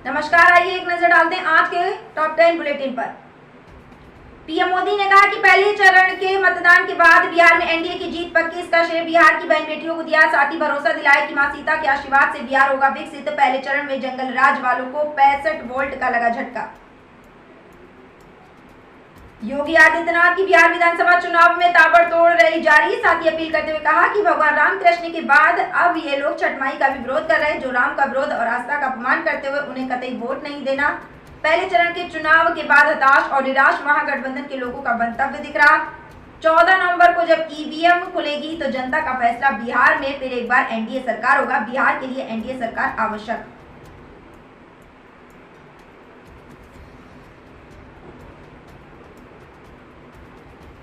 नमस्कार, आइए एक नजर डालते हैं आज के टॉप 10 बुलेटिन पर। पीएम मोदी ने कहा कि पहले चरण के मतदान के बाद बिहार में एनडीए की जीत पक्की। इसका श्रेय बिहार की बहन बेटियों को दिया। साथ ही भरोसा दिलाया कि मां सीता के आशीर्वाद से बिहार होगा विकसित। पहले चरण में जंगल राज वालों को 65 वोल्ट का लगा झटका। योगी आदित्यनाथ की बिहार विधानसभा चुनाव में ताबड़तोड़ रैली जारी। साथ ही अपील करते हुए कहा कि भगवान रामकृष्ण के बाद अब ये लोग छठ माई का भी विरोध कर रहे हैं। जो राम का विरोध और आस्था का अपमान करते हुए उन्हें कतई वोट नहीं देना। पहले चरण के चुनाव के बाद हताश और निराश महागठबंधन के लोगों का मंतव्य दिख रहा। 14 नवंबर को जब ईवीएम खुलेगी तो जनता का फैसला। बिहार में फिर एक बार एनडीए सरकार होगा। बिहार के लिए एनडीए सरकार आवश्यक।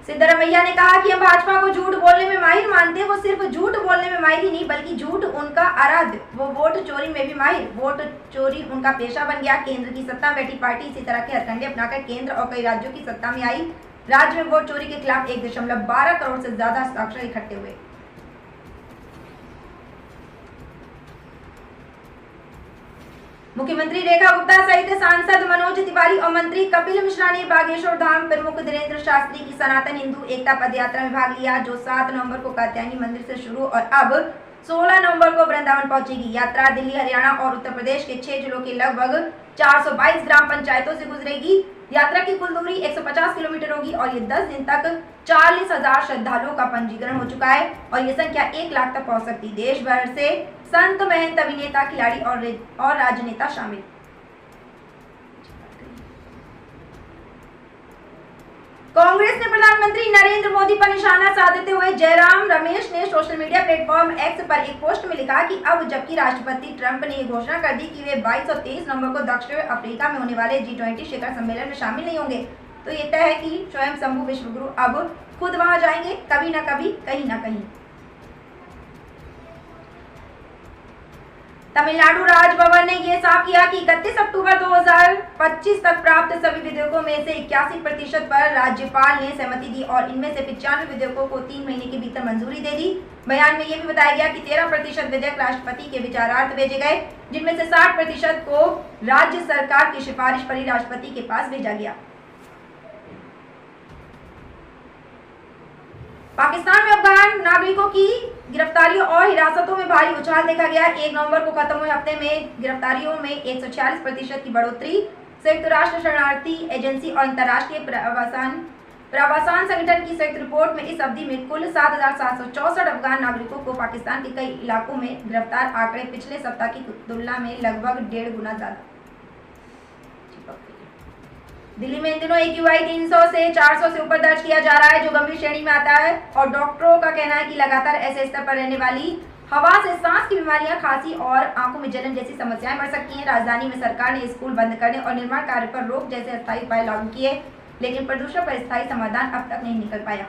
सिद्धरमैया ने कहा कि हम भाजपा को झूठ बोलने में माहिर मानते हैं। वो सिर्फ झूठ बोलने में माहिर ही नहीं बल्कि झूठ उनका आराध्य। वो वोट चोरी में भी माहिर। वोट चोरी उनका पेशा बन गया। केंद्र की सत्ता में बैठी पार्टी इसी तरह के हथकंडे अपनाकर केंद्र और कई राज्यों की सत्ता में आई। राज्य में वोट चोरी के खिलाफ 1.12 करोड़ से ज्यादा हस्ताक्षर इकट्ठे हुए। मुख्यमंत्री रेखा गुप्ता सहित सांसद मनोज तिवारी और मंत्री कपिल मिश्रा ने बागेश्वर धाम प्रमुख धीरेन्द्र शास्त्री की सनातन हिंदू एकता पद यात्रा में भाग लिया, जो 7 नवंबर को कात्यायनी मंदिर से शुरू और अब 16 नवंबर को वृंदावन पहुंचेगी। यात्रा दिल्ली, हरियाणा और उत्तर प्रदेश के 6 जिलों के लगभग 422 ग्राम पंचायतों से गुजरेगी। यात्रा की कुल दूरी 150 किलोमीटर होगी और ये 10 दिन तक 40,000 श्रद्धालुओं का पंजीकरण हो चुका है और ये संख्या 1 लाख तक पहुंच सकती। देश भर से संत, महंत, अभिनेता, खिलाड़ी और राजनेता शामिल। कांग्रेस ने प्रधानमंत्री नरेंद्र मोदी पर निशाना साधते हुए जयराम रमेश ने सोशल मीडिया प्लेटफॉर्म एक्स पर एक पोस्ट में लिखा कि अब जबकि राष्ट्रपति ट्रंप ने घोषणा कर दी कि वे 22 और 23 नवंबर को दक्षिण अफ्रीका में होने वाले G20 शिखर सम्मेलन में शामिल नहीं होंगे, तो ये तय है कि स्वयं शंभु विश्वगुरु अब खुद वहां जाएंगे, कभी न कभी, कहीं न कहीं। तमिलनाडु राजभवन ने यह साफ किया कि 31 अक्टूबर 2025 तक प्राप्त सभी विधेयकों में से 81% पर राज्यपाल ने सहमति दी और इनमें से 95 विधेयकों को 3 महीने के भीतर मंजूरी दे दी। बयान में यह भी बताया गया कि 13% विधेयक राष्ट्रपति के विचारार्थ भेजे गए, जिनमें से 60% को राज्य सरकार की सिफारिश पर ही राष्ट्रपति के पास भेजा गया। पाकिस्तान में अफगान नागरिकों की गिरफ्तारियों और हिरासतों में भारी उछाल देखा गया। 1 नवंबर को खत्म हुए हफ्ते में गिरफ्तारियों में 146% की बढ़ोतरी। संयुक्त राष्ट्र शरणार्थी एजेंसी और अंतर्राष्ट्रीय प्रवासन संगठन की संयुक्त रिपोर्ट में इस अवधि में कुल 7,764 अफगान नागरिकों को पाकिस्तान के कई इलाकों में गिरफ्तार। आंकड़े पिछले सप्ताह की तुलना में लगभग 1.5 गुना ज्यादा। दिल्ली में इन दिनों AQI 300 से 400 से ऊपर दर्ज किया जा रहा है, जो गंभीर श्रेणी में आता है और डॉक्टरों का कहना है कि लगातार ऐसे स्तर पर रहने वाली हवा से सांस की बीमारियां, खांसी और आंखों में जलन जैसी समस्याएं बढ़ सकती हैं। राजधानी में सरकार ने स्कूल बंद करने और निर्माण कार्य पर रोक जैसे अस्थायी उपाय लागू किए, लेकिन प्रदूषण पर स्थायी समाधान अब तक नहीं निकल पाया।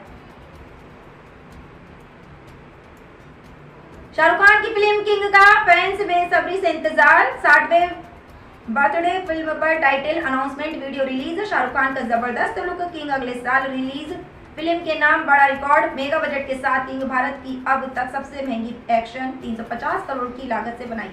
शाहरुख खान की फिल्म किंग का फैंस बेसब्री से इंतजार। 60वें बर्थडे फिल्म पर title announcement video release. Shahrukh Khan का जबरदस्त लुक। किंग अगले साल रिलीज। फिल्म के नाम बड़ा रिकॉर्ड। मेगा बजट के साथ किंग भारत की अब तक सबसे महंगी एक्शन 350 करोड़ की लागत से बनाई।